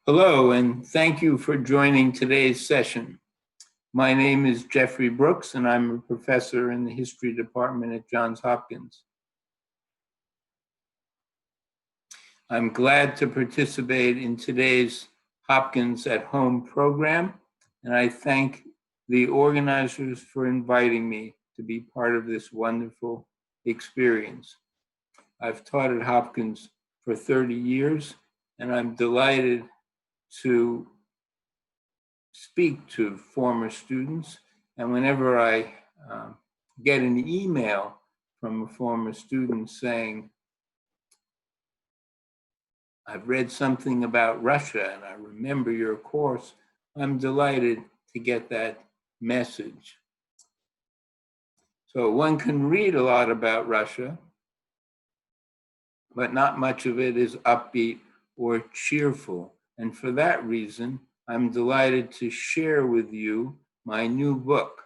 Hello, and thank you for joining today's session. My name is Jeffrey Brooks, and I'm a professor in the history department at Johns Hopkins. I'm glad to participate in today's Hopkins at Home program, and I thank the organizers for inviting me to be part of this wonderful experience. I've taught at Hopkins for 30 years, and I'm delighted to speak to former students. And whenever I get an email from a former student saying, I've read something about Russia and I remember your course, I'm delighted to get that message. So one can read a lot about Russia, but not much of it is upbeat or cheerful. And for that reason, I'm delighted to share with you my new book,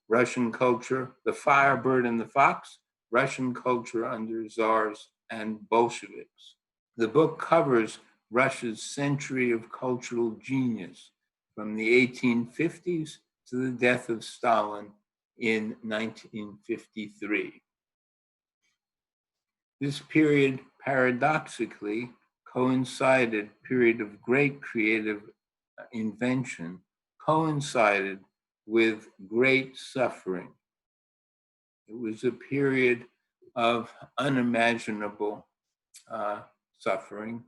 Russian Culture, The Firebird and the Fox, Russian Culture under Tsars and Bolsheviks. The book covers Russia's century of cultural genius from the 1850s to the death of Stalin in 1953. This period, paradoxically, period of great creative invention, coincided with great suffering. It was a period of unimaginable suffering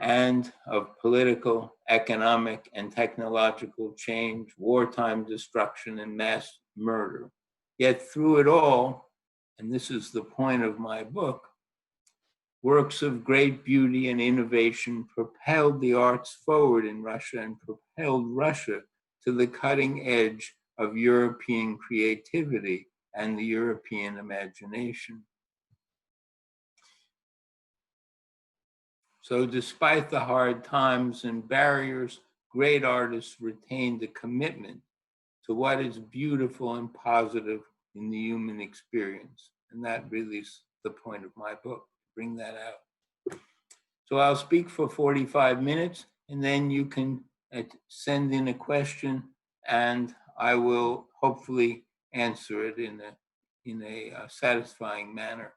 and of political, economic, and technological change, wartime destruction, and mass murder. Yet through it all, and this is the point of my book, works of great beauty and innovation propelled the arts forward in Russia and propelled Russia to the cutting edge of European creativity and the European imagination. So despite the hard times and barriers, great artists retained a commitment to what is beautiful and positive in the human experience. And that really is the point of my book, bring that out. So I'll speak for 45 minutes, and then you can send in a question, and I will hopefully answer it in a satisfying manner.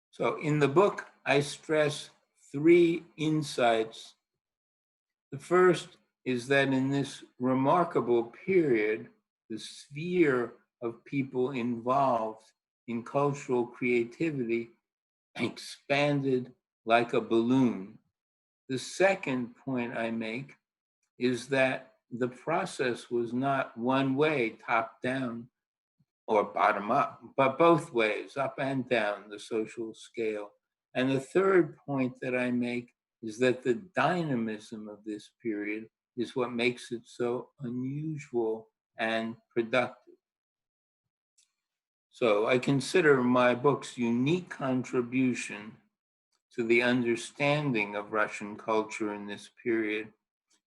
So in the book, I stress three insights. The first is that in this remarkable period, the sphere of people involved in cultural creativity expanded like a balloon. The second point I make is that the process was not one way, top down or bottom up, but both ways, up and down the social scale. And the third point that I make is that the dynamism of this period is what makes it so unusual and productive. So I consider my book's unique contribution to the understanding of Russian culture in this period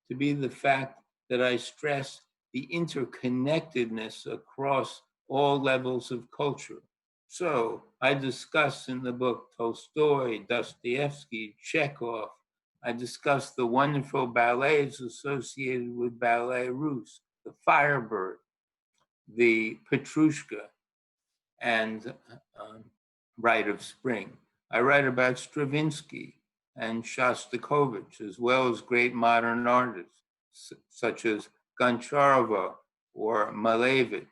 to be the fact that I stress the interconnectedness across all levels of culture. So I discuss in the book Tolstoy, Dostoevsky, Chekhov. I discuss the wonderful ballets associated with Ballet Russe, the Firebird, the Petrushka, and Rite of Spring. I write about Stravinsky and Shostakovich, as well as great modern artists such as Goncharova or Malevich.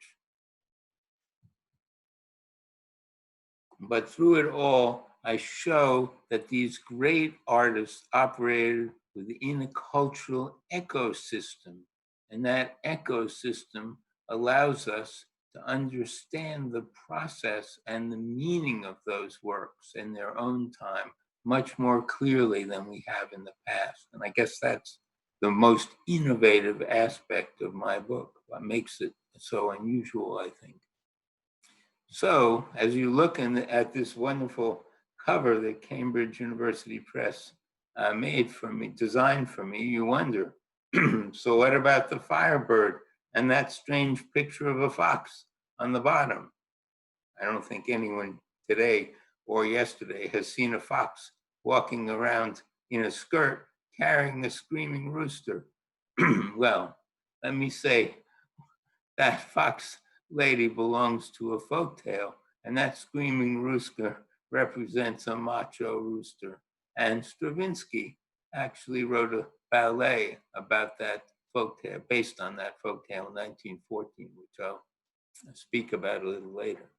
But through it all, I show that these great artists operated within a cultural ecosystem, and that ecosystem allows us to understand the process and the meaning of those works in their own time much more clearly than we have in the past. And I guess that's the most innovative aspect of my book, what makes it so unusual, I think. So as you look at this wonderful cover that Cambridge University Press made for me, designed for me, you wonder, so what about the Firebird and that strange picture of a fox on the bottom? I don't think anyone today or yesterday has seen a fox walking around in a skirt carrying a screaming rooster. Well, let me say that fox lady belongs to a folktale, and that screaming rooster represents a macho rooster. And Stravinsky actually wrote a ballet about that folktale, based on that folktale in 1914, which I'll speak about a little later.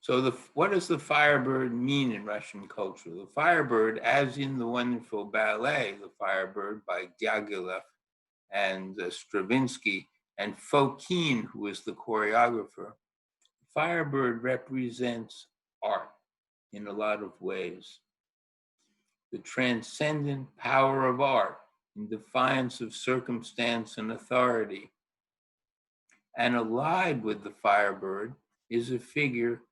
So what does the Firebird mean in Russian culture? The Firebird, as in the wonderful ballet, The Firebird by Diaghilev and Stravinsky and Fokin, who was the choreographer, Firebird represents art in a lot of ways. The transcendent power of art in defiance of circumstance and authority. And allied with the Firebird is a figure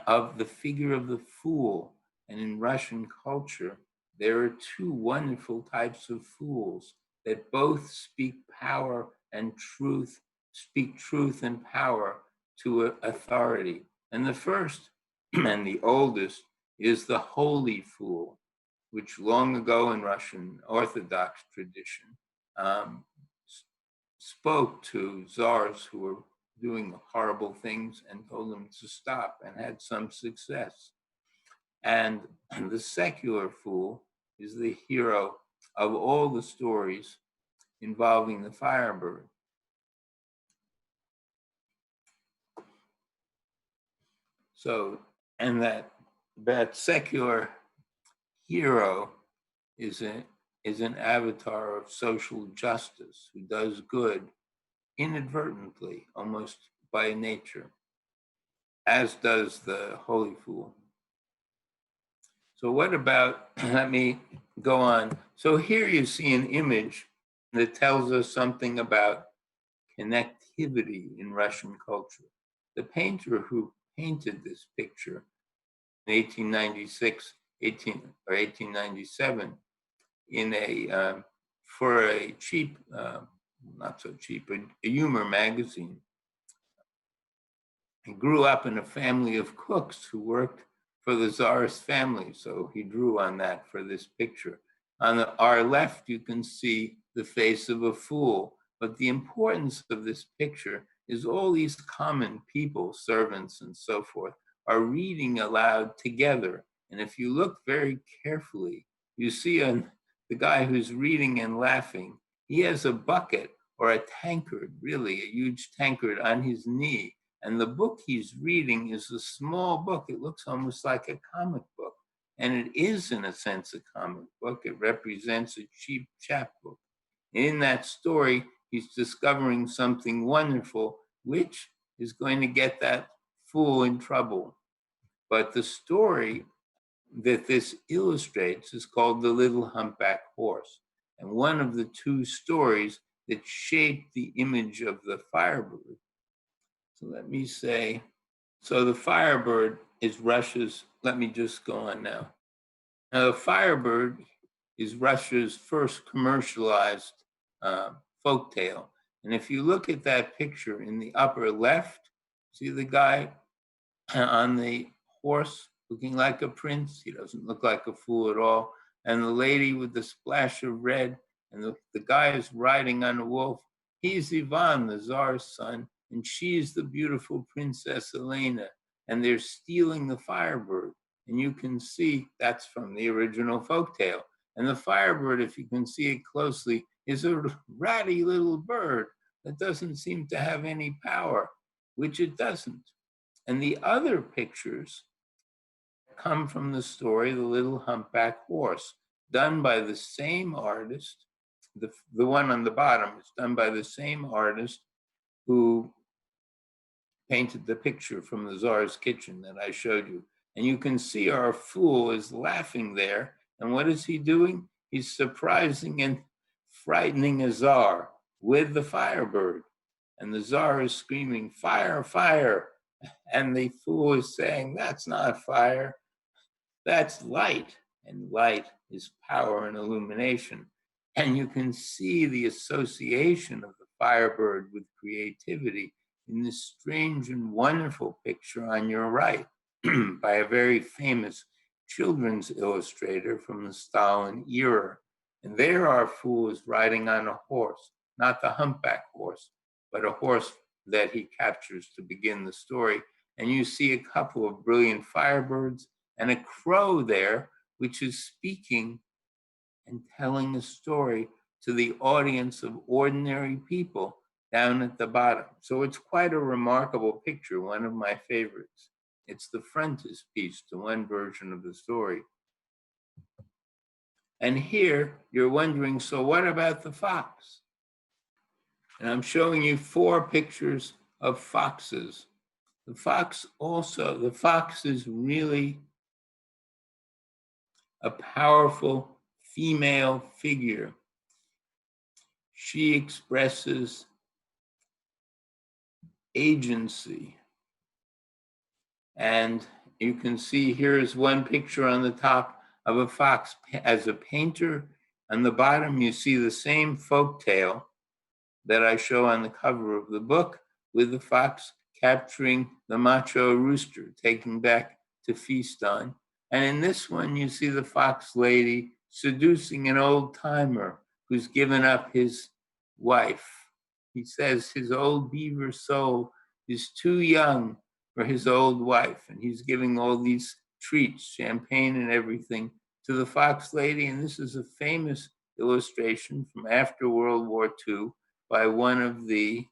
of the fool. And in Russian culture, there are two wonderful types of fools that both speak power and truth, speak truth and power to authority. And the first and the oldest is the holy fool, which long ago in Russian Orthodox tradition spoke to Tsars who were doing horrible things and told them to stop, and had some success. And the secular fool is the hero of all the stories involving the Firebird. So, and that secular hero is an avatar of social justice who does good inadvertently, almost by nature, as does the holy fool. So what about, let me go on. So here you see an image that tells us something about connectivity in Russian culture. The painter who painted this picture in 1896, 1897, for a cheap, not so cheap, a humor magazine. He grew up in a family of cooks who worked for the Tsar's family, so he drew on that for this picture. On our left, you can see the face of a fool, but the importance of this picture is all these common people, servants and so forth, are reading aloud together. And if you look very carefully, you see the guy who's reading and laughing, he has a bucket or a tankard, really, a huge tankard on his knee. And the book he's reading is a small book. It looks almost like a comic book. And it is, in a sense, a comic book. It represents a cheap chapbook. In that story, he's discovering something wonderful, which is going to get that fool in trouble. But the story that this illustrates is called The Little Humpback Horse. And one of the two stories that shaped the image of the Firebird. So let me say, so the Firebird is Russia's, let me just go on now. Now the Firebird is Russia's first commercialized folktale. And if you look at that picture in the upper left, see the guy on the horse looking like a prince? He doesn't look like a fool at all. And the lady with the splash of red, and the guy is riding on a wolf. He's Ivan, the Tsar's son, and she's the beautiful Princess Elena. And they're stealing the Firebird. And you can see that's from the original folktale. And the Firebird, if you can see it closely, is a ratty little bird that doesn't seem to have any power, which it doesn't. And the other pictures come from the story, The Little Humpback Horse, done by the same artist. The one on the bottom is done by the same artist who painted the picture from the Tsar's kitchen that I showed you. And you can see our fool is laughing there. And what is he doing? He's surprising and frightening a Tsar with the Firebird. And the Tsar is screaming, "Fire, fire." And the fool is saying, "That's not fire, that's light." And light is power and illumination. And you can see the association of the Firebird with creativity in this strange and wonderful picture on your right. by a very famous children's illustrator from the Stalin era. And there our fool is riding on a horse, not the humpback horse, but a horse that he captures to begin the story. And you see a couple of brilliant firebirds and a crow there, which is speaking and telling a story to the audience of ordinary people down at the bottom. So it's quite a remarkable picture, one of my favorites. It's the frontispiece to one version of the story. And here you're wondering, so what about the fox? And I'm showing you 4 pictures of foxes. The fox is really a powerful female figure. She expresses agency. And you can see here is one picture on the top of a fox as a painter. On the bottom, you see the same folktale that I show on the cover of the book, with the fox capturing the macho rooster, taking back to feast on. And in this one, you see the fox lady seducing an old timer who's given up his wife. He says his old beaver soul is too young for his old wife, and he's giving all these treats, champagne and everything, to the fox lady. And this is a famous illustration from after World War II by one of the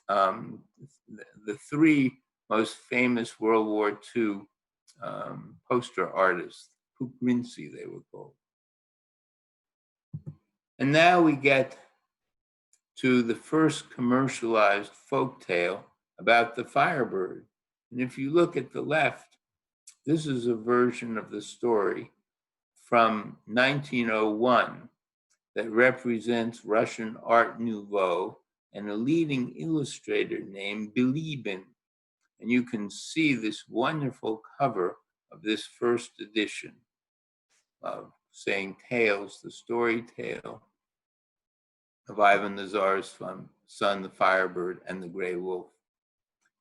3 most famous World War II poster artists, Pukrinsi they were called. And now we get to the first commercialized folk tale about the Firebird. And if you look at the left, this is a version of the story from 1901 that represents Russian Art Nouveau and a leading illustrator named Bilibin. And you can see this wonderful cover of this first edition of saying tales, the story tale of Ivan the Tsar's son, the Firebird, and the Gray Wolf.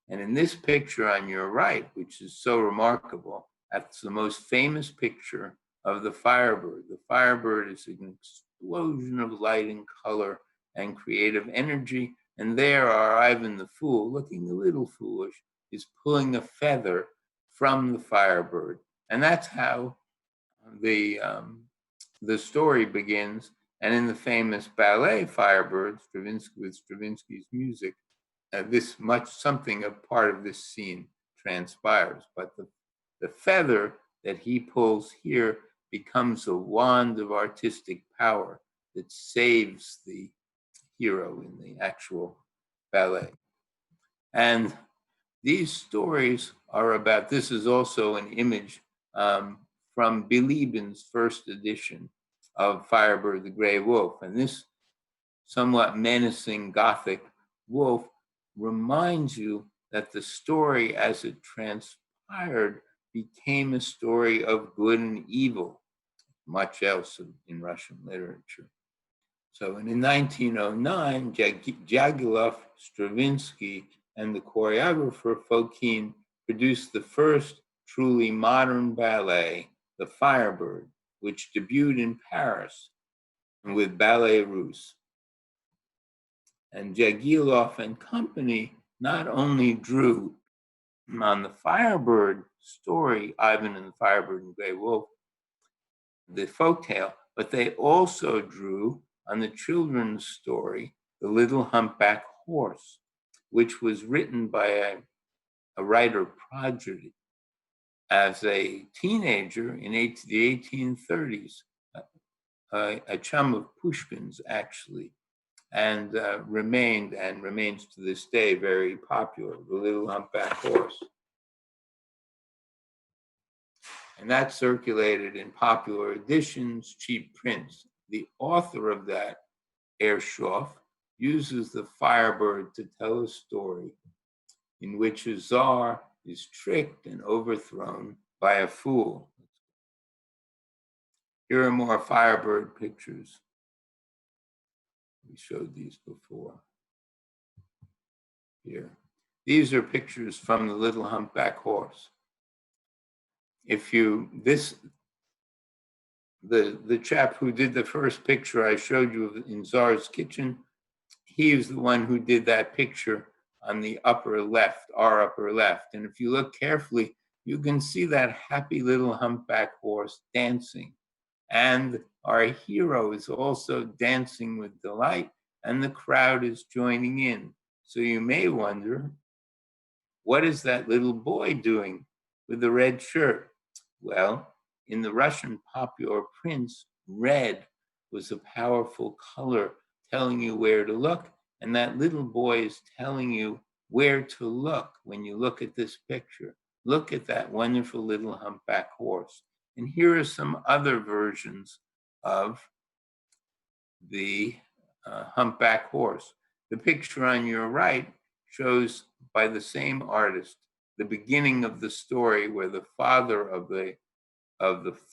And in this picture on your right, which is so remarkable, that's the most famous picture of the Firebird. The Firebird is an explosion of light and color and creative energy. And there are Ivan the Fool, looking a little foolish, is pulling a feather from the Firebird. And that's how the story begins. And in the famous ballet Firebird, with Stravinsky's music, something a part of this scene transpires. But the feather that he pulls here becomes a wand of artistic power that saves the hero in the actual ballet. And these stories are about, this is also an image from Bilibin's first edition of Firebird the Gray Wolf. And this somewhat menacing Gothic wolf reminds you that the story as it transpired became a story of good and evil, much else in Russian literature. So in 1909, Jagiellov, Stravinsky, and the choreographer Fokin produced the first truly modern ballet, The Firebird, which debuted in Paris with Ballet Russe. And Jagiellov and company not only drew on the Firebird story, Ivan and the Firebird and Gray Wolf, the folktale, but they also drew on the children's story, The Little Humpback Horse, which was written by a writer prodigy as a teenager in the 1830s, a chum of Pushkin's actually, and remains to this day very popular, The Little Humpback Horse. And that circulated in popular editions, cheap prints. The author of that, Ershoff, uses the Firebird to tell a story in which a czar is tricked and overthrown by a fool. Here are more Firebird pictures. We showed these before. Here. These are pictures from The Little Humpback Horse. if you, the chap who did the first picture I showed you in Tsar's kitchen, he is the one who did that picture on the upper left, our upper left. And if you look carefully, you can see that happy little humpback horse dancing. And our hero is also dancing with delight, and the crowd is joining in. So you may wonder, what is that little boy doing with the red shirt? Well, in the Russian popular prints, red was a powerful color telling you where to look. And that little boy is telling you where to look when you look at this picture. Look at that wonderful little humpback horse. And here are some other versions of the humpback horse. The picture on your right shows, by the same artist, the beginning of the story where the father of the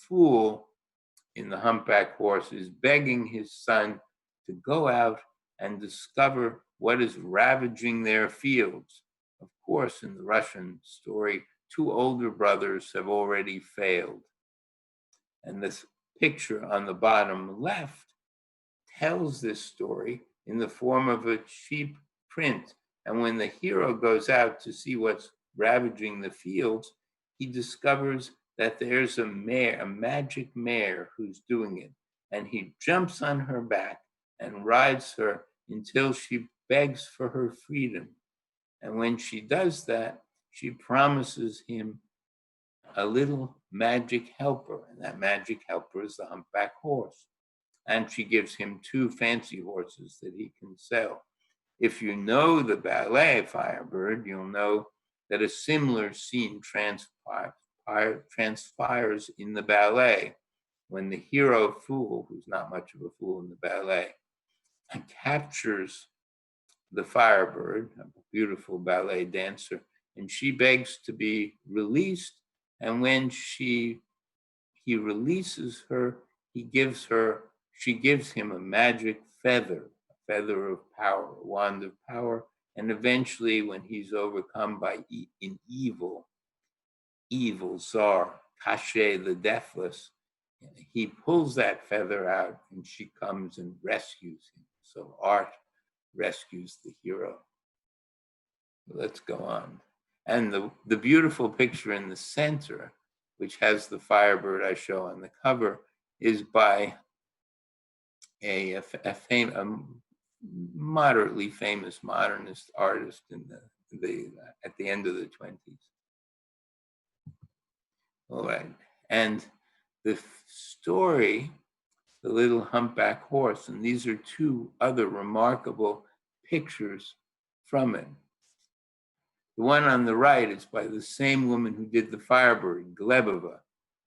fool in the humpback horse is begging his son to go out and discover what is ravaging their fields. Of course, in the Russian story, two older brothers have already failed. And this picture on the bottom left tells this story in the form of a cheap print. And when the hero goes out to see what's ravaging the fields, he discovers that there's a mare, a magic mare who's doing it. And he jumps on her back and rides her until she begs for her freedom. And when she does that, she promises him a little magic helper. And that magic helper is the humpback horse. And she gives him two fancy horses that he can sell. If you know the ballet Firebird, you'll know that a similar scene transpires in the ballet when the hero fool, who's not much of a fool in the ballet, captures the Firebird, a beautiful ballet dancer, and she begs to be released. And when he releases her, she gives him a magic feather, a feather of power, a wand of power. And eventually, when he's overcome by an evil Tsar, Kashay the Deathless, he pulls that feather out and she comes and rescues him. So art rescues the hero. Let's go on. And the beautiful picture in the center, which has the Firebird I show on the cover, is by a moderately famous modernist artist in at the end of the 20s. All right. And the story, The Little Humpback Horse, and these are two other remarkable pictures from it. The one on the right is by the same woman who did the Firebird, Glebova.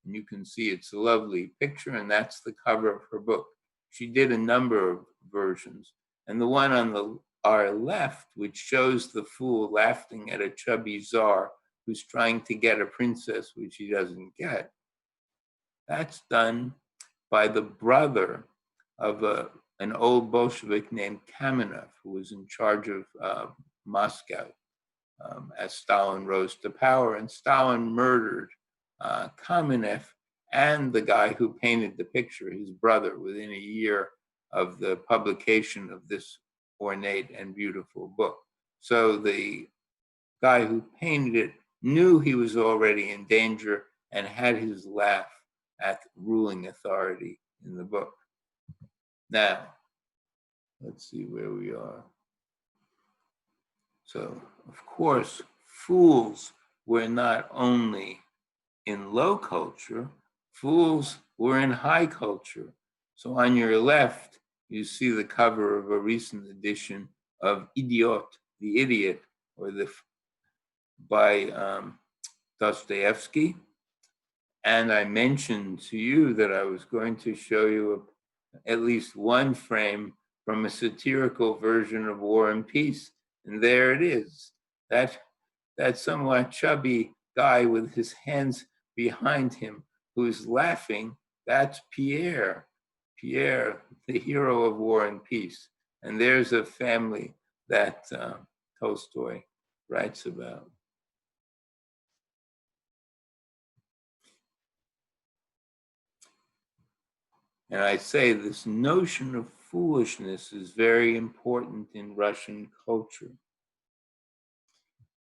And you can see it's a lovely picture, and that's the cover of her book. She did a number of versions. And the one on our left, which shows the fool laughing at a chubby czar who's trying to get a princess, which he doesn't get, that's done by the brother of an old Bolshevik named Kamenev, who was in charge of Moscow as Stalin rose to power. And Stalin murdered Kamenev and the guy who painted the picture, his brother, within a year of the publication of this ornate and beautiful book. So the guy who painted it knew he was already in danger and had his laugh at ruling authority in the book. Now, let's see where we are. So, of course, fools were not only in low culture, fools were in high culture. So on your left, you see the cover of a recent edition of Idiot, the Idiot, by Dostoevsky. And I mentioned to you that I was going to show you at least one frame from a satirical version of War and Peace. And there it is. That somewhat chubby guy with his hands behind him who's laughing, that's Pierre, the hero of War and Peace. And there's a family that Tolstoy writes about. And I say this notion of foolishness is very important in Russian culture.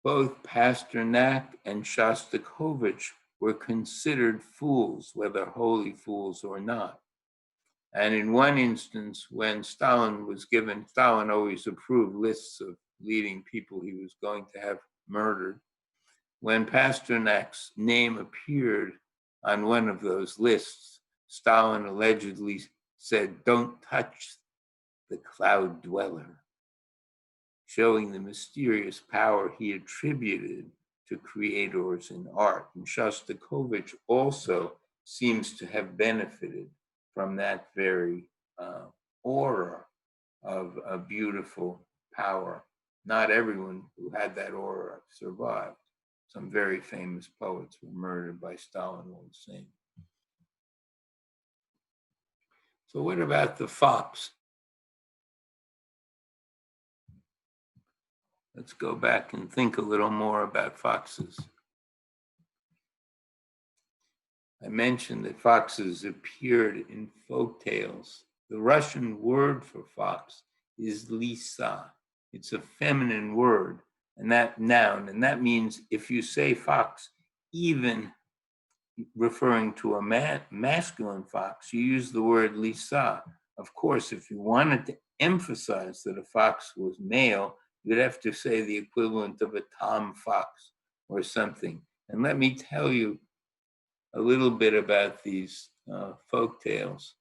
Both Pasternak and Shostakovich were considered fools, whether wholly fools or not. And in one instance, when Stalin was given, Stalin always approved lists of leading people he was going to have murdered. When Pasternak's name appeared on one of those lists, Stalin allegedly said, "Don't touch the cloud dweller," showing the mysterious power he attributed to creators in art. And Shostakovich also seems to have benefited from that very aura of a beautiful power. Not everyone who had that aura survived. Some very famous poets were murdered by Stalin all the same. So what about the fox? Let's go back and think a little more about foxes. I mentioned that foxes appeared in folk tales. The Russian word for fox is lisa. It's a feminine word, and that noun, and that means if you say fox, even referring to a masculine fox, you use the word lisa. Of course, if you wanted to emphasize that a fox was male, you'd have to say the equivalent of a tom fox or something. And let me tell you a little bit about these folk tales.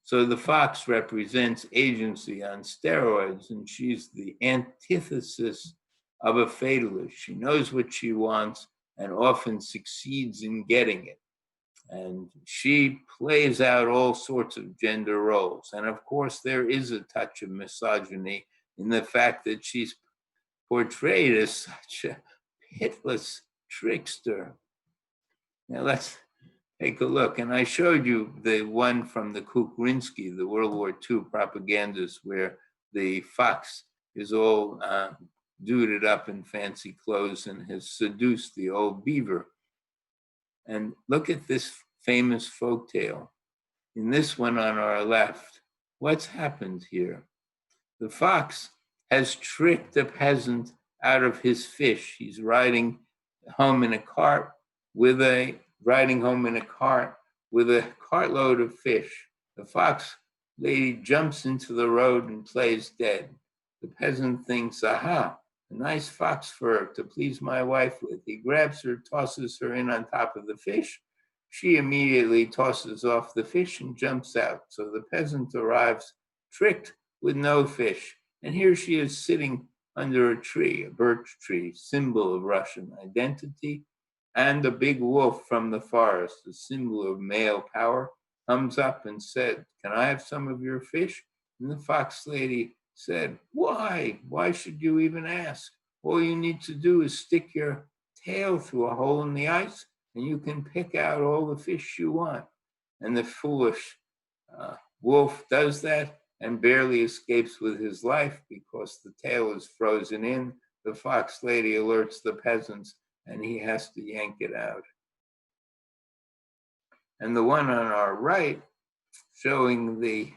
So the fox represents agency on steroids, and she's the antithesis of a fatalist. She knows what she wants and often succeeds in getting it. And she plays out all sorts of gender roles. And of course, there is a touch of misogyny in the fact that she's portrayed as such a pitiless trickster. Now let's take a look. And I showed you the one from the Kukrinsky, the World War II propagandas, where the fox is all duded up in fancy clothes and has seduced the old beaver. And look at this famous folk tale. In this one on our left, what's happened here? The fox has tricked a peasant out of his fish. He's riding home in a cart with a cartload of fish. The fox lady jumps into the road and plays dead. The peasant thinks, aha, a nice fox fur to please my wife with. He grabs her, tosses her in on top of the fish. She immediately tosses off the fish and jumps out. So the peasant arrives tricked with no fish. And here she is sitting under a tree, a birch tree, symbol of Russian identity. And a big wolf from the forest, a symbol of male power, comes up and said, "Can I have some of your fish?" And the fox lady said, "Why? Why should you even ask? All you need to do is stick your tail through a hole in the ice and you can pick out all the fish you want." And the foolish wolf does that and barely escapes with his life because the tail is frozen in. The fox lady alerts the peasants and he has to yank it out. And the one on our right, showing the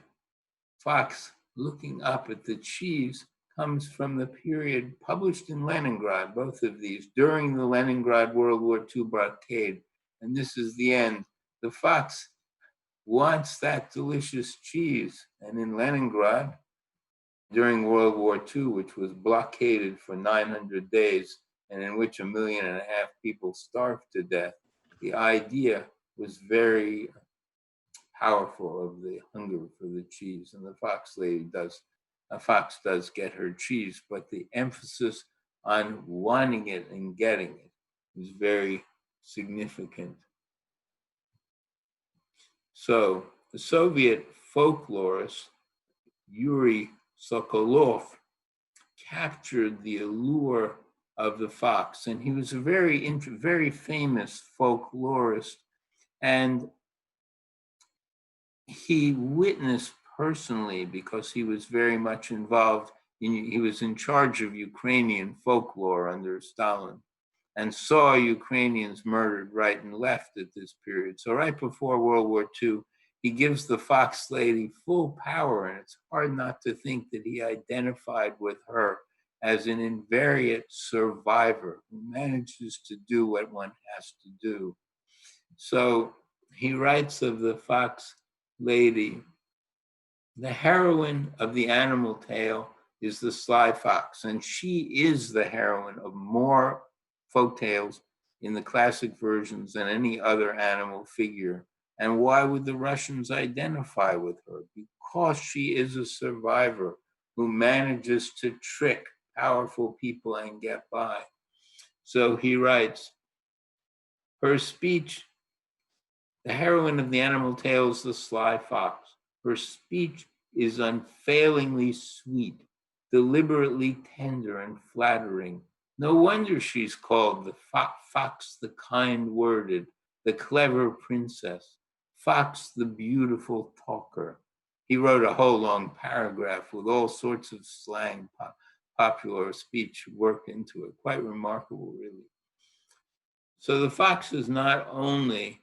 fox looking up at the cheese, comes from the period published in Leningrad, both of these, during the Leningrad World War II blockade. And this is the end. The fox wants that delicious cheese. And in Leningrad, during World War II, which was blockaded for 900 days, and in which 1.5 million people starved to death, the idea was very powerful of the hunger for the cheese. And the fox does get her cheese, but the emphasis on wanting it and getting it is very significant. So the Soviet folklorist Yuri Sokolov captured the allure of the fox, and he was a very famous folklorist, and he witnessed personally, because he was very much involved he was in charge of Ukrainian folklore under Stalin, and saw Ukrainians murdered right and left at this period. So right before World War II, he gives the fox lady full power, and it's hard not to think that he identified with her as an invariant survivor who manages to do what one has to do. So he writes of the fox lady, the heroine of the animal tale is the sly fox, and she is the heroine of more folk tales in the classic versions than any other animal figure. And why would the Russians identify with her? Because she is a survivor who manages to trick powerful people and get by. So he writes, her speech, the heroine of the animal tale is the sly fox. Her speech is unfailingly sweet, deliberately tender and flattering. No wonder she's called the fox, the kind-worded, the clever princess, fox, the beautiful talker. He wrote a whole long paragraph with all sorts of slang, popular speech work into it. Quite remarkable, really. So the fox is not only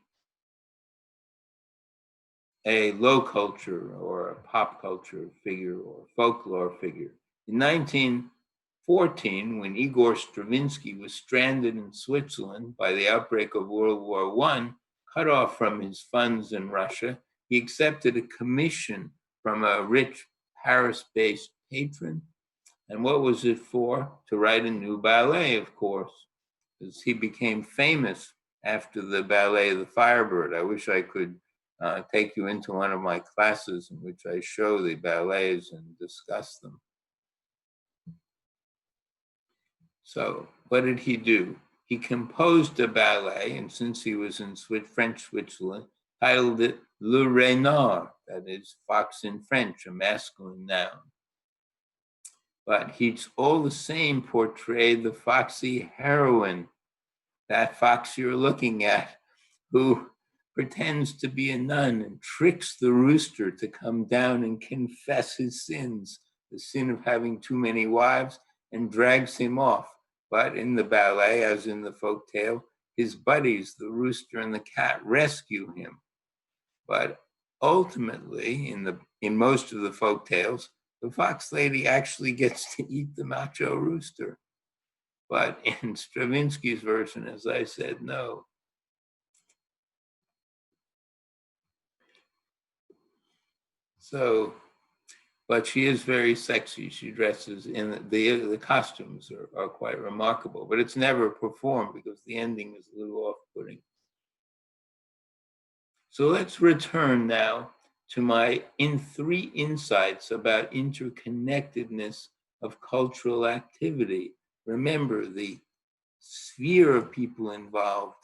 a low culture or a pop culture figure or folklore figure. In 1914, when Igor Stravinsky was stranded in Switzerland by the outbreak of World War I, cut off from his funds in Russia, he accepted a commission from a rich Paris-based patron. And what was it for? To write a new ballet, of course, because he became famous after the ballet, The Firebird. I wish I could take you into one of my classes in which I show the ballets and discuss them. So what did he do? He composed a ballet, and since he was in French Switzerland, titled it Le Renard, that is fox in French, a masculine noun. But he's all the same portrayed the foxy heroine, that fox you're looking at, who pretends to be a nun and tricks the rooster to come down and confess his sins, the sin of having too many wives, and drags him off. But in the ballet, as in the folk tale, his buddies, the rooster and the cat, rescue him. But ultimately, in most of the folk tales, the fox lady actually gets to eat the macho rooster. But in Stravinsky's version, as I said, no. So, but she is very sexy. She dresses in the costumes are quite remarkable, but it's never performed because the ending is a little off-putting. So let's return now to my three insights about interconnectedness of cultural activity. Remember, the sphere of people involved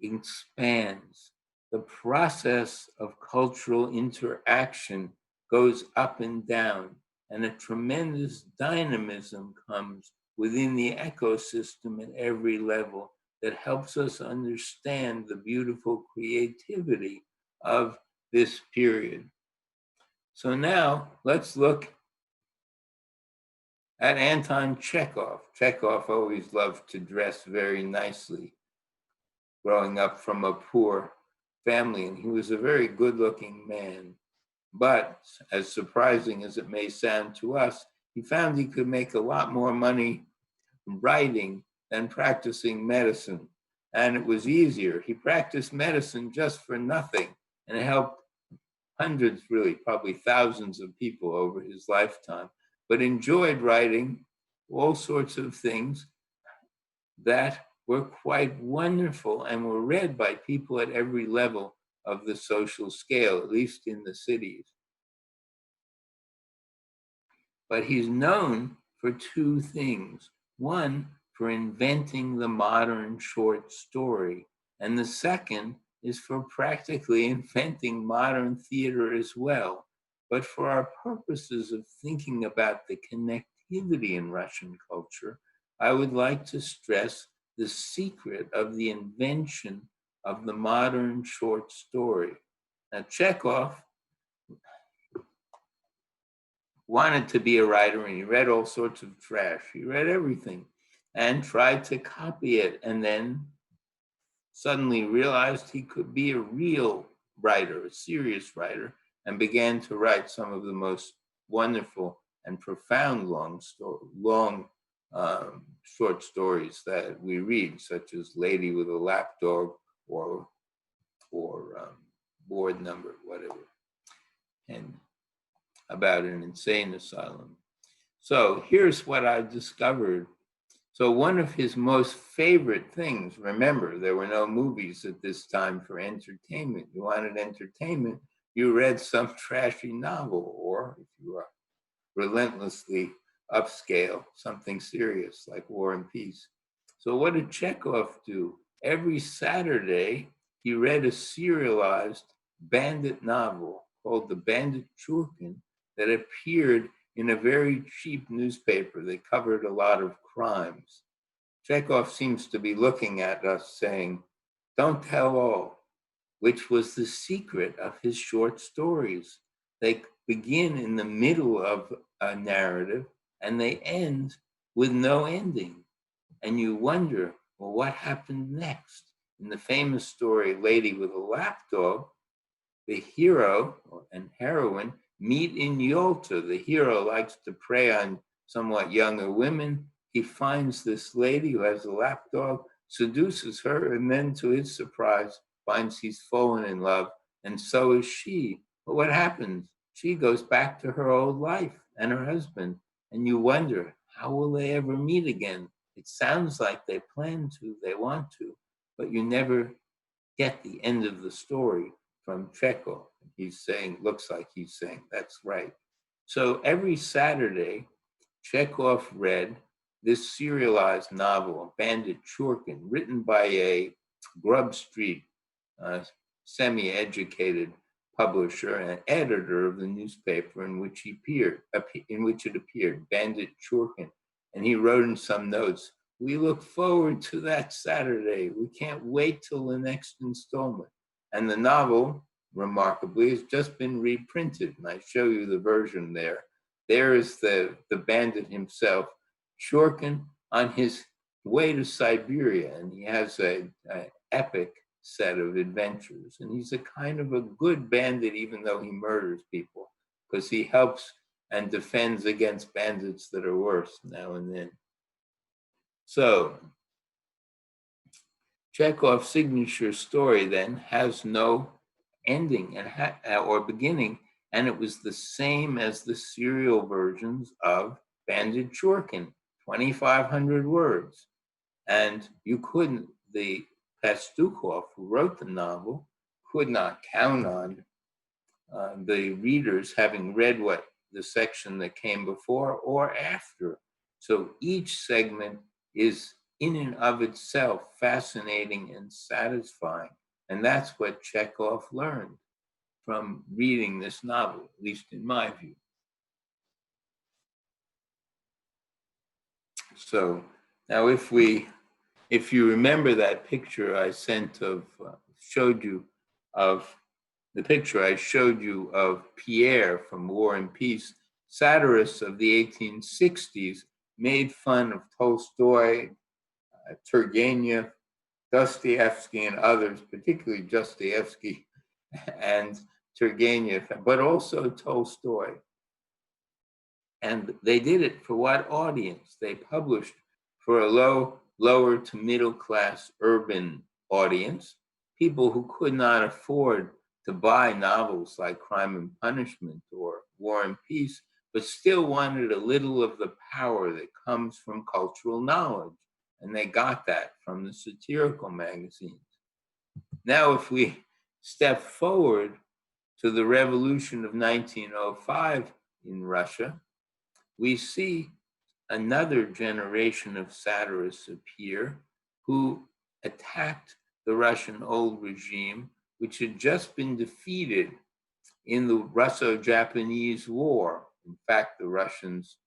expands. The process of cultural interaction goes up and down, and a tremendous dynamism comes within the ecosystem at every level that helps us understand the beautiful creativity of this period. So now let's look at Anton Chekhov. Chekhov always loved to dress very nicely, growing up from a poor family, and he was a very good-looking man. But as surprising as it may sound to us, he found he could make a lot more money writing than practicing medicine. And it was easier. He practiced medicine just for nothing, and it helped hundreds, really, probably thousands of people over his lifetime, but enjoyed writing all sorts of things that were quite wonderful and were read by people at every level of the social scale, at least in the cities. But he's known for two things. One, for inventing the modern short story, and the second is for practically inventing modern theater as well. But for our purposes of thinking about the connectivity in Russian culture, I would like to stress the secret of the invention of the modern short story. Now, Chekhov wanted to be a writer, and he read all sorts of trash. He read everything and tried to copy it, and then suddenly realized he could be a real writer, a serious writer, and began to write some of the most wonderful and profound long short stories that we read, such as Lady with a Lapdog or Board Number, whatever, and about an insane asylum. So here's what I discovered. So one of his most favorite things, remember, there were no movies at this time for entertainment. You wanted entertainment, you read some trashy novel, or if you are relentlessly upscale, something serious like War and Peace. So what did Chekhov do? Every Saturday, he read a serialized bandit novel called The Bandit Churkin that appeared in a very cheap newspaper that covered a lot of crimes. Chekhov seems to be looking at us saying, "Don't tell all," which was the secret of his short stories. They begin in the middle of a narrative and they end with no ending. And you wonder, well, what happened next? In the famous story, Lady with a Lapdog, the hero and heroine meet in Yalta. The hero likes to prey on somewhat younger women. He finds this lady who has a lapdog, seduces her, and then, to his surprise, finds he's fallen in love, and so is she. But what happens? She goes back to her old life and her husband, and you wonder, how will they ever meet again? It sounds like they plan to, they want to, but you never get the end of the story from Chekhov. He's saying, looks like he's saying, that's right. So every Saturday, Chekhov read this serialized novel, Bandit Churkin, written by a Grub Street semi-educated publisher and editor of the newspaper in which it appeared, Bandit Churkin. And he wrote in some notes, "We look forward to that Saturday. We can't wait till the next installment." And the novel, remarkably, has just been reprinted. And I show you the version there. There is the bandit himself, Churkin, on his way to Siberia. And he has an epic set of adventures. And he's a kind of a good bandit, even though he murders people, because he helps and defends against bandits that are worse now and then. So Chekhov's signature story then has no ending or beginning, and it was the same as the serial versions of Bandit Churkin, 2,500 words. And you couldn't, the Pastukhov, who wrote the novel, could not count on the readers having read what the section that came before or after. So each segment is in and of itself fascinating and satisfying. And that's what Chekhov learned from reading this novel, at least in my view. So now if you remember that picture I sent showed you of the picture I showed you of Pierre from War and Peace, satirists of the 1860s made fun of Tolstoy, Turgenev, Dostoevsky, and others, particularly Dostoevsky and Turgenev, but also Tolstoy. And they did it for what audience? They published for a lower to middle class urban audience, people who could not afford to buy novels like Crime and Punishment or War and Peace, but still wanted a little of the power that comes from cultural knowledge. And they got that from the satirical magazines. Now, if we step forward to the revolution of 1905 in Russia, we see another generation of satirists appear who attacked the Russian old regime, which had just been defeated in the Russo-Japanese War. In fact, the Russians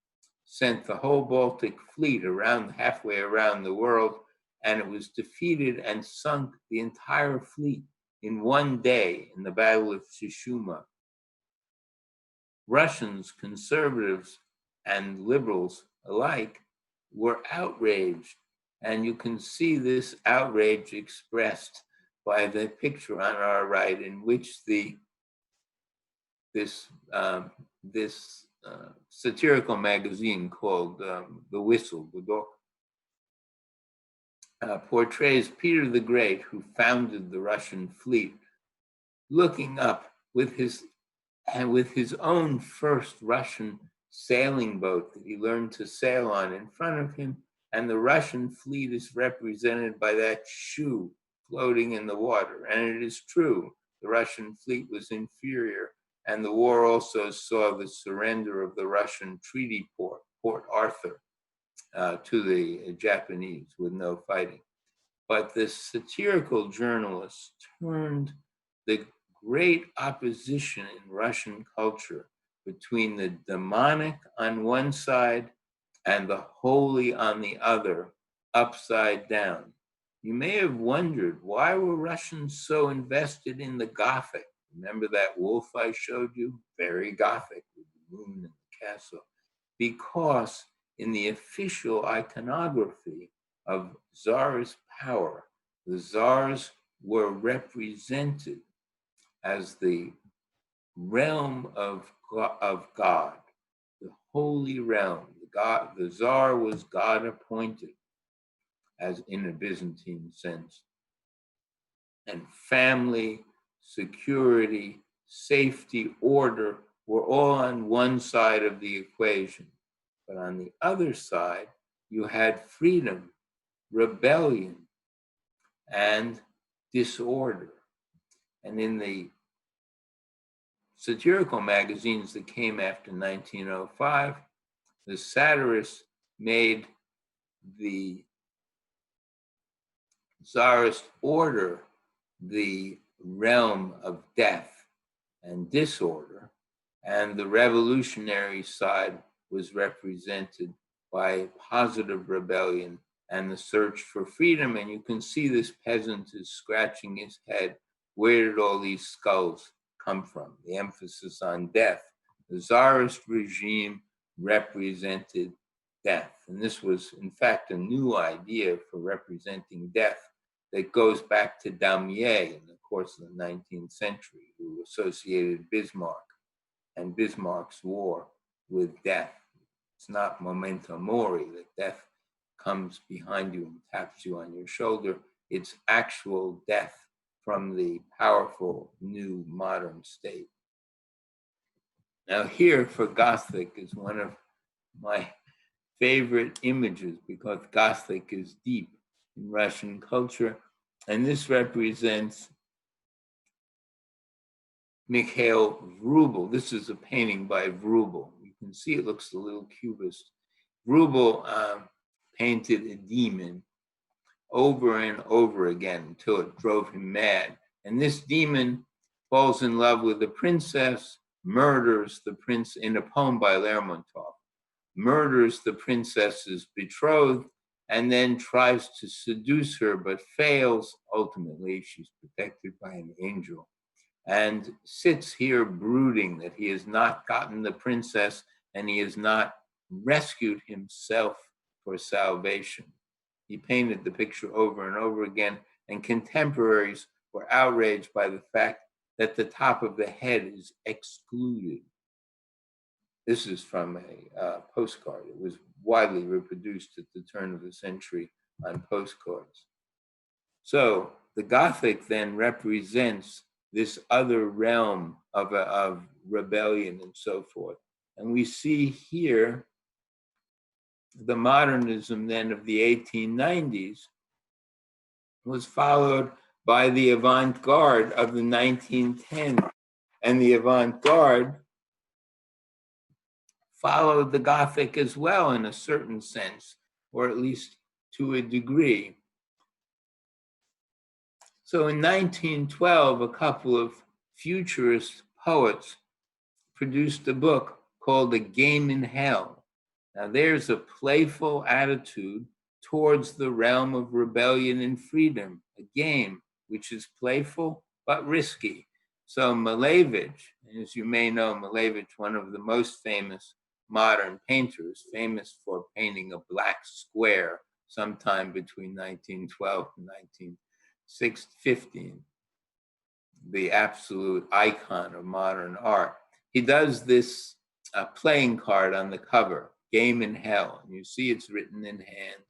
sent the whole Baltic fleet halfway around the world, and it was defeated and sunk the entire fleet in one day in the Battle of Tsushima. Russians, conservatives, and liberals alike were outraged. And you can see this outrage expressed by the picture on our right, in which this satirical magazine called The Whistle, portrays Peter the Great, who founded the Russian fleet, looking up with his own first Russian sailing boat that he learned to sail on in front of him, and the Russian fleet is represented by that shoe floating in the water. And it is true, the Russian fleet was inferior, and the war also saw the surrender of the Russian treaty port, Port Arthur, to the Japanese with no fighting. But the satirical journalists turned the great opposition in Russian culture between the demonic on one side and the holy on the other upside down. You may have wondered, why were Russians so invested in the Gothic? Remember that wolf I showed you? Very Gothic, with the moon and the castle. Because in the official iconography of Tsarist power, the Tsars were represented as the realm of God, the holy realm. The Tsar was God appointed, as in a Byzantine sense. And family, security, safety, order were all on one side of the equation. But on the other side, you had freedom, rebellion, and disorder. And in the satirical magazines that came after 1905, the satirists made the Tsarist order the realm of death and disorder, and the revolutionary side was represented by positive rebellion and the search for freedom. And you can see this peasant is scratching his head. Where did all these skulls come from? The emphasis on death. The Tsarist regime represented death. And this was, in fact, a new idea for representing death that goes back to Daumier in the course of the 19th century, who associated Bismarck and Bismarck's war with death. It's not memento mori, that death comes behind you and taps you on your shoulder. It's actual death from the powerful new modern state. Now here for Gothic is one of my favorite images, because Gothic is deep in Russian culture. And this represents Mikhail Vrubel. This is a painting by Vrubel. You can see it looks a little cubist. Vrubel painted a demon over and over again until it drove him mad. And this demon falls in love with the princess, murders the prince in a poem by Lermontov, murders the princess's betrothed, and then tries to seduce her, but fails. Ultimately, she's protected by an angel, and sits here brooding that he has not gotten the princess and he has not rescued himself for salvation. He painted the picture over and over again, and contemporaries were outraged by the fact that the top of the head is excluded. This is from a postcard. It was widely reproduced at the turn of the century on postcards. So the Gothic then represents this other realm of rebellion and so forth. And we see here the modernism then of the 1890s was followed by the avant-garde of the 1910s. And the avant-garde followed the Gothic as well in a certain sense, or at least to a degree. So in 1912, a couple of futurist poets produced a book called A Game in Hell. Now there's a playful attitude towards the realm of rebellion and freedom, a game which is playful but risky. So Malevich, as you may know, Malevich, one of the most famous modern painters, famous for painting a black square sometime between 1912 and 615, the absolute icon of modern art. He does this playing card on the cover, Game in Hell. And you see it's written in hand.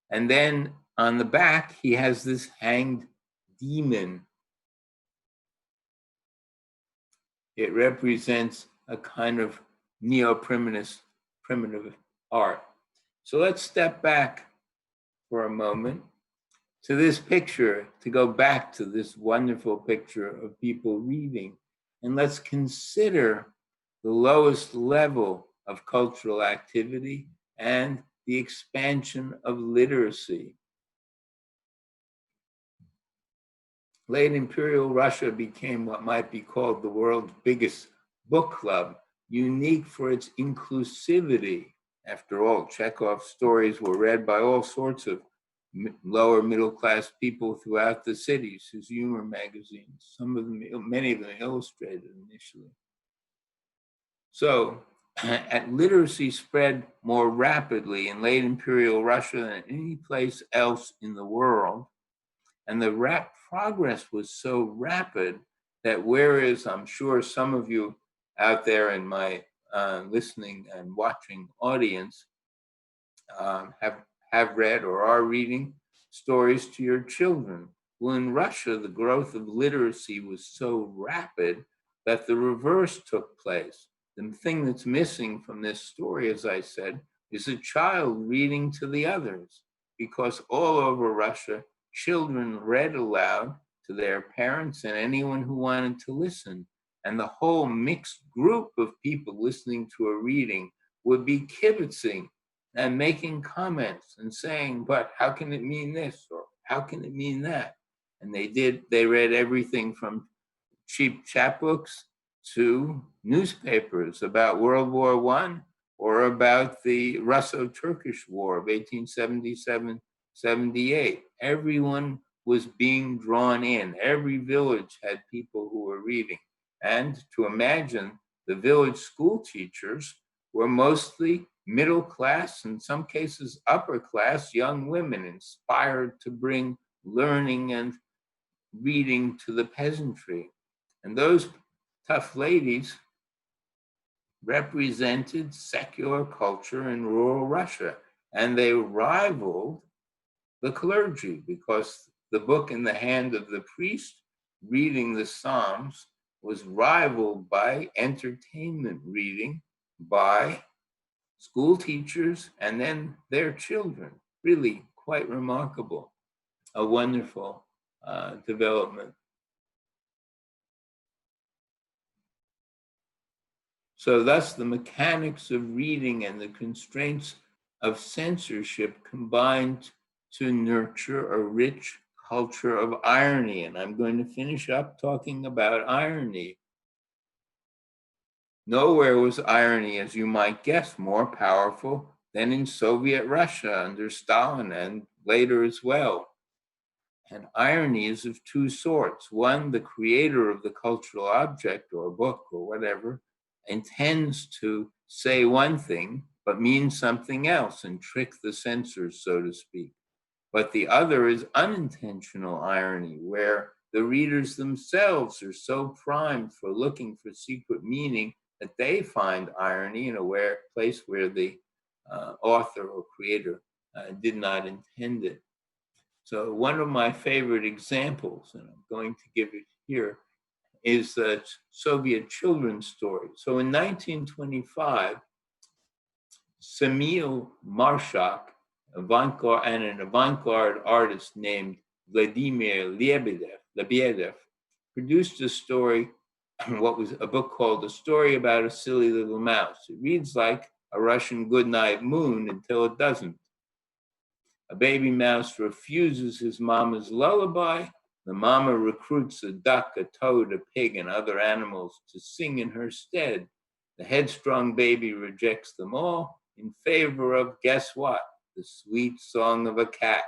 And then on the back, he has this hanged demon. It represents a kind of neo-primitive art. So let's step back for a moment to this picture, to go back to this wonderful picture of people reading. And let's consider the lowest level of cultural activity and the expansion of literacy. Late Imperial Russia became what might be called the world's biggest book club, unique for its inclusivity. After all, Chekhov's stories were read by all sorts of lower middle class people throughout the cities, his humor magazines, many of them illustrated initially. So, literacy spread more rapidly in late Imperial Russia than any place else in the world. And the progress was so rapid that whereas I'm sure some of you out there in my listening and watching audience have read or are reading stories to your children. Well, in Russia, the growth of literacy was so rapid that the reverse took place. The thing that's missing from this story, as I said, is a child reading to the others, because all over Russia, children read aloud to their parents and anyone who wanted to listen. And the whole mixed group of people listening to a reading would be kibitzing and making comments and saying, but how can it mean this? Or how can it mean that? And they read everything from cheap chapbooks to newspapers about World War I or about the Russo-Turkish War of 1877-78. Everyone was being drawn in. Every village had people who were reading. And to imagine, the village school teachers were mostly middle class, in some cases upper class, young women inspired to bring learning and reading to the peasantry. And those tough ladies represented secular culture in rural Russia, and they rivaled the clergy, because the book in the hand of the priest reading the Psalms was rivaled by entertainment reading by school teachers and then their children. Really quite remarkable, a wonderful development. So thus the mechanics of reading and the constraints of censorship combined to nurture a rich culture of irony. And I'm going to finish up talking about irony. Nowhere was irony, as you might guess, more powerful than in Soviet Russia under Stalin and later as well. And irony is of two sorts. One, the creator of the cultural object or book or whatever intends to say one thing, but means something else and trick the censors, so to speak. But the other is unintentional irony, where the readers themselves are so primed for looking for secret meaning that they find irony in a place where the author or creator did not intend it. So one of my favorite examples, and I'm going to give it here, is the Soviet children's story. So in 1925, Semil Marshak, an avant-garde artist named Vladimir Lebedev, produced a story, what was a book called A Story About a Silly Little Mouse. It reads like a Russian goodnight moon until it doesn't. A baby mouse refuses his mama's lullaby. The mama recruits a duck, a toad, a pig, and other animals to sing in her stead. The headstrong baby rejects them all in favor of, guess what? The sweet song of a cat.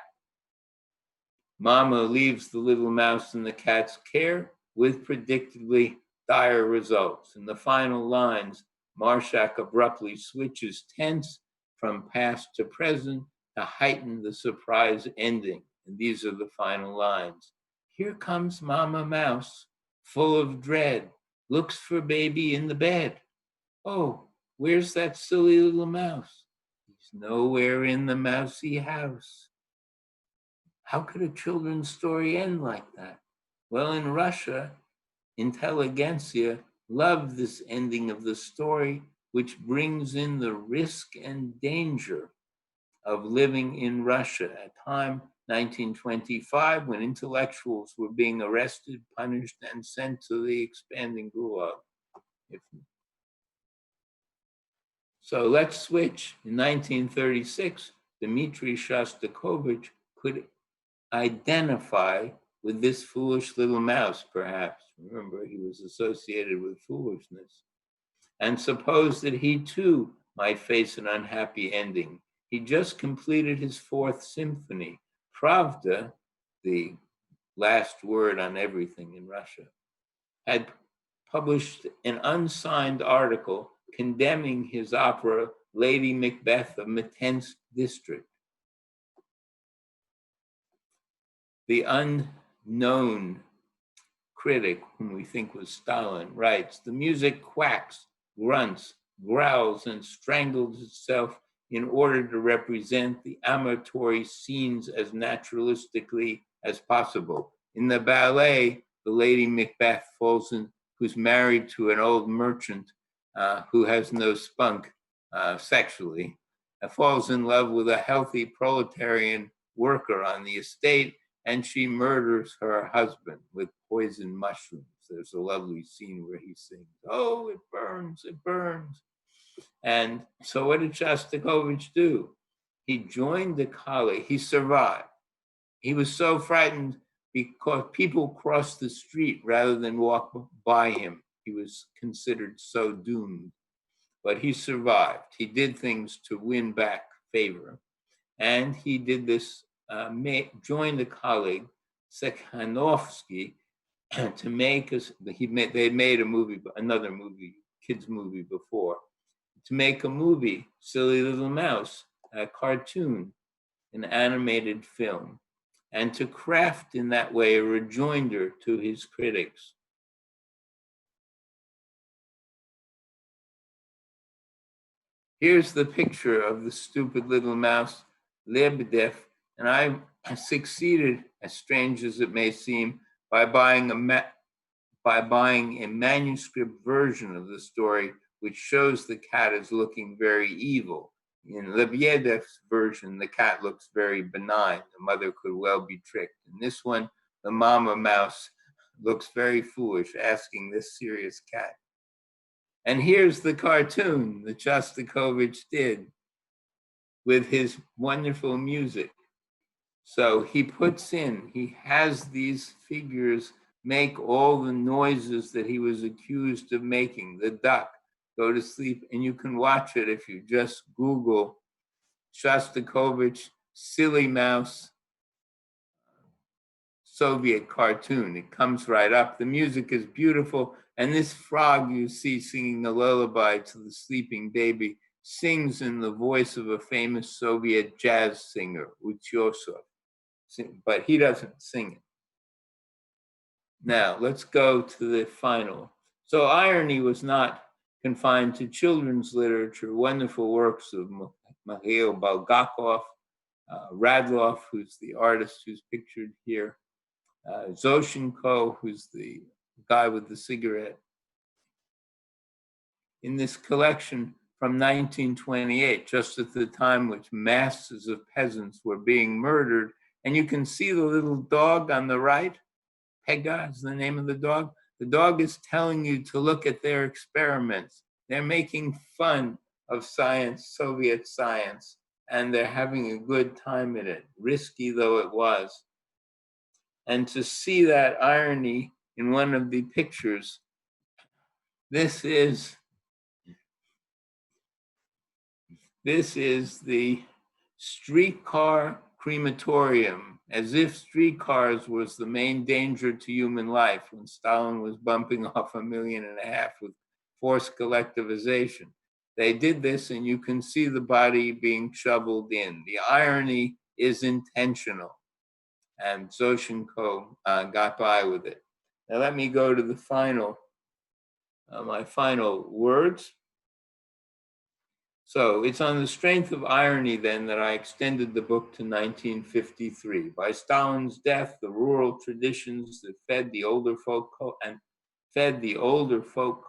Mama leaves the little mouse in the cat's care with predictably dire results. In the final lines, Marshak abruptly switches tense from past to present to heighten the surprise ending. And these are the final lines. Here comes Mama Mouse, full of dread, looks for baby in the bed. Oh, where's that silly little mouse? He's nowhere in the mousy house. How could a children's story end like that? Well, in Russia, intelligentsia loved this ending of the story, which brings in the risk and danger of living in Russia at time 1925, when intellectuals were being arrested, punished, and sent to the expanding Gulag. So let's switch. In 1936, Dmitry Shostakovich could identify with this foolish little mouse, perhaps. Remember, he was associated with foolishness, and supposed that he too might face an unhappy ending. He just completed his fourth symphony. Pravda, the last word on everything in Russia, had published an unsigned article condemning his opera Lady Macbeth of Mtsensk district. The unknown critic, whom we think was Stalin, writes, the music quacks, grunts, growls, and strangles itself in order to represent the amatory scenes as naturalistically as possible. In the ballet, the Lady Macbeth who's married to an old merchant who has no spunk sexually, falls in love with a healthy proletarian worker on the estate, and she murders her husband with poisoned mushrooms. There's a lovely scene where he sings, oh, it burns, it burns. And so what did Shostakovich do? He joined the college. He survived. He was so frightened because people crossed the street rather than walk by him. He was considered so doomed. But he survived. He did things to win back favor. And he did this, joined a colleague, Sekhanovsky, to make us, they made a movie, another movie, kids movie before, to make a movie, Silly Little Mouse, a cartoon, an animated film, and to craft in that way a rejoinder to his critics. Here's the picture of the stupid little mouse, Lebedev, and I succeeded, as strange as it may seem, by buying a manuscript version of the story, which shows the cat as looking very evil. In Lebedev's version, the cat looks very benign. The mother could well be tricked. In this one, the mama mouse looks very foolish, asking this serious cat. And here's the cartoon that Shostakovich did with his wonderful music. So he has these figures make all the noises that he was accused of making. The duck, go to sleep, and you can watch it if you just Google Shostakovich Silly Mouse Soviet cartoon. It comes right up. The music is beautiful. And this frog you see singing a lullaby to the sleeping baby sings in the voice of a famous Soviet jazz singer, Utyosov. But he doesn't sing it. Now, let's go to the final. So irony was not confined to children's literature. Wonderful works of Mikhail Bulgakov, Radloff, who's the artist who's pictured here, Zoshenko, who's the guy with the cigarette. In this collection from 1928, just at the time which masses of peasants were being murdered, and you can see the little dog on the right. Pega is the name of the dog. The dog is telling you to look at their experiments. They're making fun of science, Soviet science, and they're having a good time in it, risky though it was. And to see that irony in one of the pictures, this is the streetcar crematorium, as if streetcars was the main danger to human life when Stalin was bumping off 1.5 million with forced collectivization. They did this, and you can see the body being shoveled in. The irony is intentional. and Zoshenko got by with it. Now let me go to the final, my final words. So it's on the strength of irony then that I extended the book to 1953. By Stalin's death, the rural traditions that fed the older folk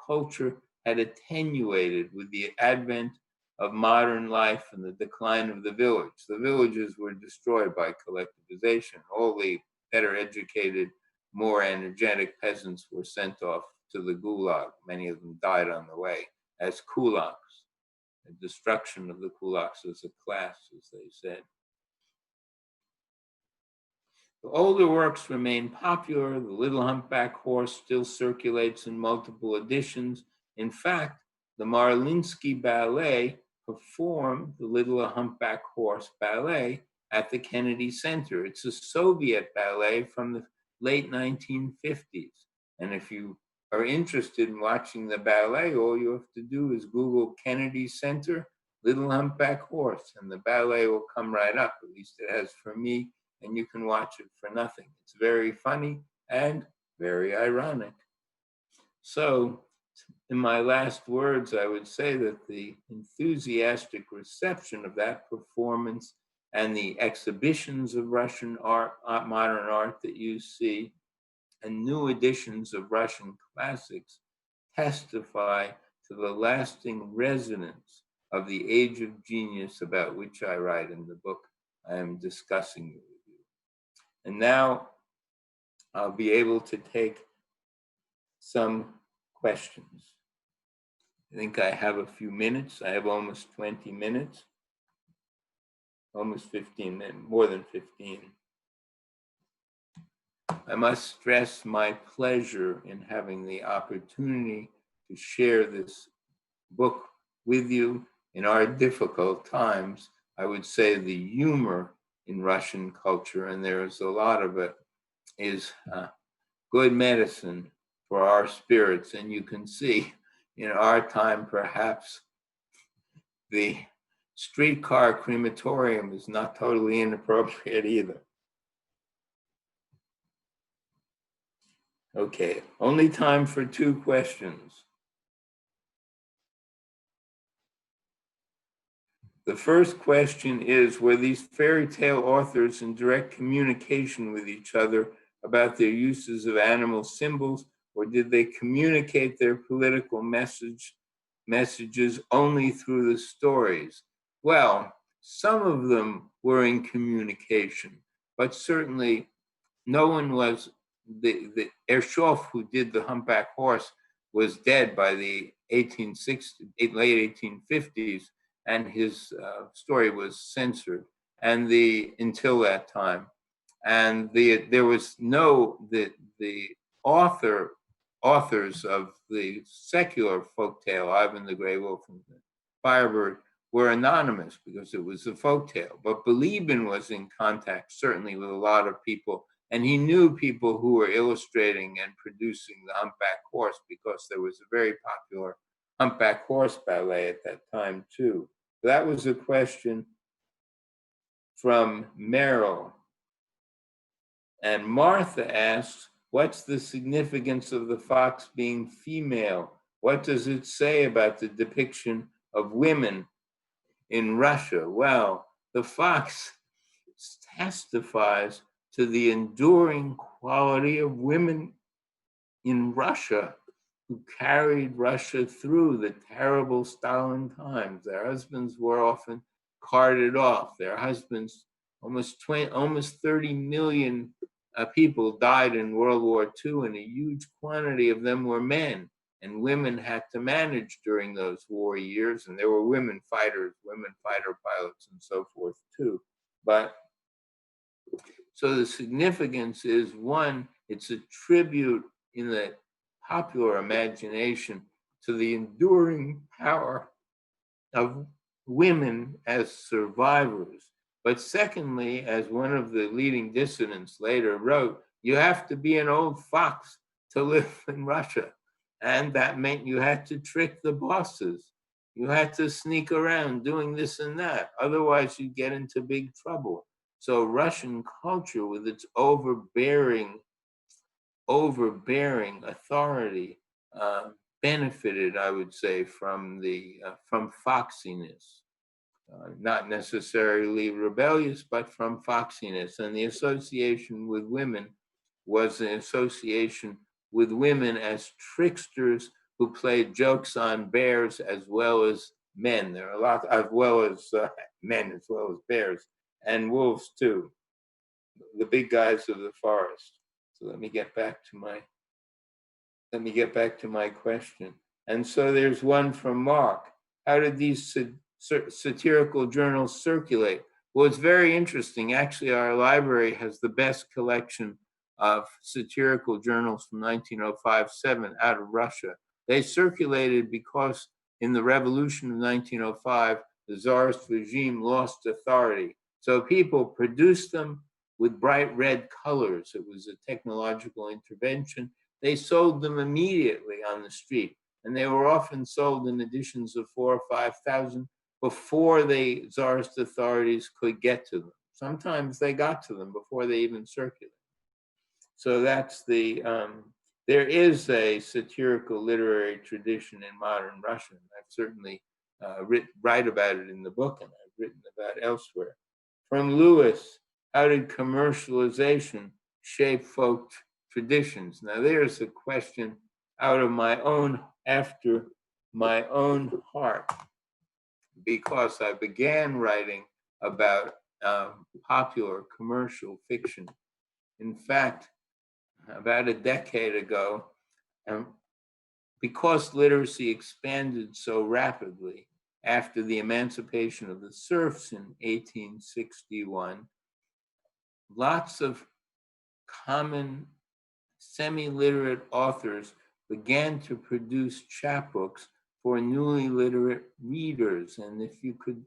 culture had attenuated with the advent of modern life and the decline of the village. The villages were destroyed by collectivization. All the better educated, more energetic peasants were sent off to the gulag. Many of them died on the way as kulaks. The destruction of the kulaks as a class, as they said. The older works remain popular. The Little Humpback Horse still circulates in multiple editions. In fact, the Marlinsky Ballet performed the Little Humpback Horse Ballet at the Kennedy Center. It's a Soviet ballet from the late 1950s. And if you are interested in watching the ballet, all you have to do is Google Kennedy Center, Little Humpback Horse, and the ballet will come right up. At least it has for me, and you can watch it for nothing. It's very funny and very ironic. So, in my last words, I would say that the enthusiastic reception of that performance and the exhibitions of Russian art, modern art that you see, and new editions of Russian classics testify to the lasting resonance of the age of genius about which I write in the book I am discussing with you. And now I'll be able to take some questions. I think I have a few minutes. I have almost 20 minutes, almost 15 minutes, more than 15. I must stress my pleasure in having the opportunity to share this book with you in our difficult times. I would say the humor in Russian culture, and there is a lot of it, is good medicine for our spirits. And you can see in our time, perhaps the streetcar crematorium is not totally inappropriate either. Okay, only time for 2 questions. The first question is, were these fairy tale authors in direct communication with each other about their uses of animal symbols, or did they communicate their political messages only through the stories? Well, some of them were in communication, but certainly no one was. The Ershov, who did the Humpback Horse, was dead by the late 1850s, and his story was censored, and until that time, and there was no the authors of the secular folktale, Ivan the Grey Wolf and Firebird, were anonymous because it was a folktale. But Bilibin was in contact certainly with a lot of people. And he knew people who were illustrating and producing the Humpback Horse because there was a very popular Humpback Horse ballet at that time too. That was a question from Merrill. And Martha asks, what's the significance of the fox being female? What does it say about the depiction of women in Russia? Well, the fox testifies to the enduring quality of women in Russia who carried Russia through the terrible Stalin times. Their husbands were often carted off. Their husbands, almost 30 million people died in World War II, and a huge quantity of them were men. And women had to manage during those war years, and there were women fighters, women fighter pilots, and so forth too. So the significance is, one, it's a tribute in the popular imagination to the enduring power of women as survivors. But secondly, as one of the leading dissidents later wrote, you have to be an old fox to live in Russia. And that meant you had to trick the bosses. You had to sneak around doing this and that. Otherwise, you'd get into big trouble. So Russian culture, with its overbearing authority, benefited, I would say, from the from foxiness, not necessarily rebellious, but from foxiness. And the association with women was an association with women as tricksters who played jokes on bears as well as men. There are a lot, as well as men, as well as bears, and wolves too, the big guys of the forest. So let me get back to my question. And so there's one from Mark. How did these satirical journals circulate? Well, it's very interesting. Actually, our library has the best collection of satirical journals from 1905-7 out of Russia. They circulated because in the revolution of 1905, the Tsarist regime lost authority. So people produced them with bright red colors. It was a technological intervention. They sold them immediately on the street, and they were often sold in editions of 4,000 or 5,000 before the Tsarist authorities could get to them. Sometimes they got to them before they even circulated. So that's there is a satirical literary tradition in modern Russian. I've certainly write about it in the book, and I've written about it elsewhere. From Lewis, how did commercialization shape folk traditions? Now, there's a question out of after my own heart, because I began writing about popular commercial fiction. In fact, about a decade ago, because literacy expanded so rapidly after the emancipation of the serfs in 1861, lots of common semi-literate authors began to produce chapbooks for newly literate readers. And if you could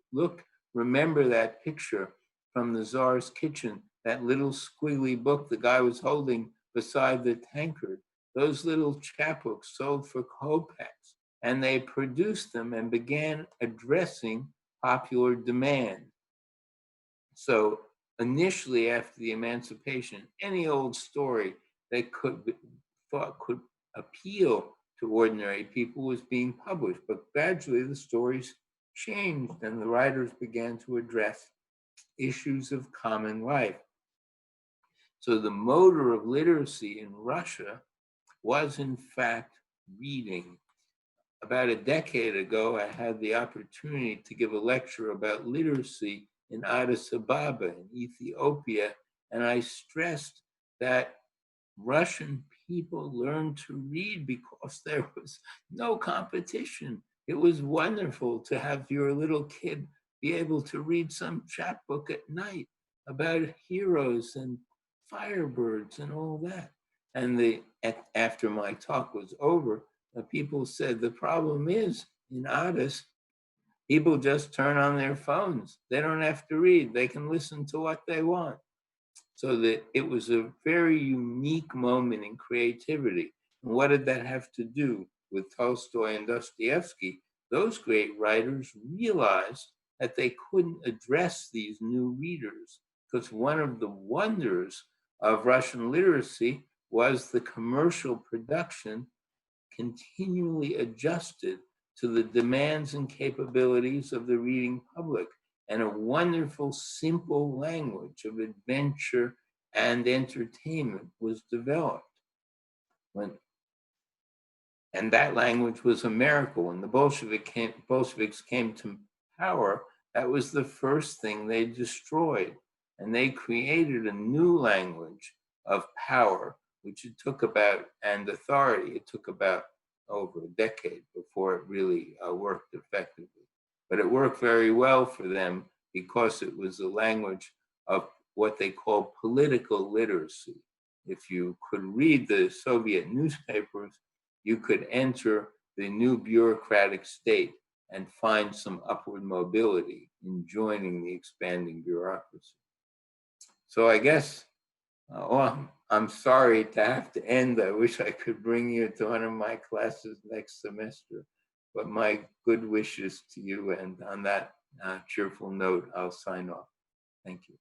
remember that picture from the Tsar's kitchen, that little squiggly book the guy was holding beside the tankard, those little chapbooks sold for kopecks, and they produced them and began addressing popular demand. So initially, after the emancipation, any old story that thought could appeal to ordinary people was being published. But gradually the stories changed and the writers began to address issues of common life. So the motor of literacy in Russia was in fact reading. About a decade ago, I had the opportunity to give a lecture about literacy in Addis Ababa in Ethiopia, and I stressed that Russian people learned to read because there was no competition. It was wonderful to have your little kid be able to read some chapbook at night about heroes and firebirds and all that. And after my talk was over, the people said the problem is in Addis, people just turn on their phones. They don't have to read. They can listen to what they want. So that it was a very unique moment in creativity. And what did that have to do with Tolstoy and Dostoevsky? Those great writers realized that they couldn't address these new readers, because one of the wonders of Russian literacy was the commercial production continually adjusted to the demands and capabilities of the reading public. And a wonderful, simple language of adventure and entertainment was developed. And that language was a miracle. When the Bolsheviks came to power, that was the first thing they destroyed. And they created a new language of power, which it took about, and authority, it took about over a decade before it really worked effectively. But it worked very well for them because it was a language of what they call political literacy. If you could read the Soviet newspapers, you could enter the new bureaucratic state and find some upward mobility in joining the expanding bureaucracy. So I guess, I'm sorry to have to end. I wish I could bring you to one of my classes next semester, but my good wishes to you. And on that cheerful note, I'll sign off. Thank you.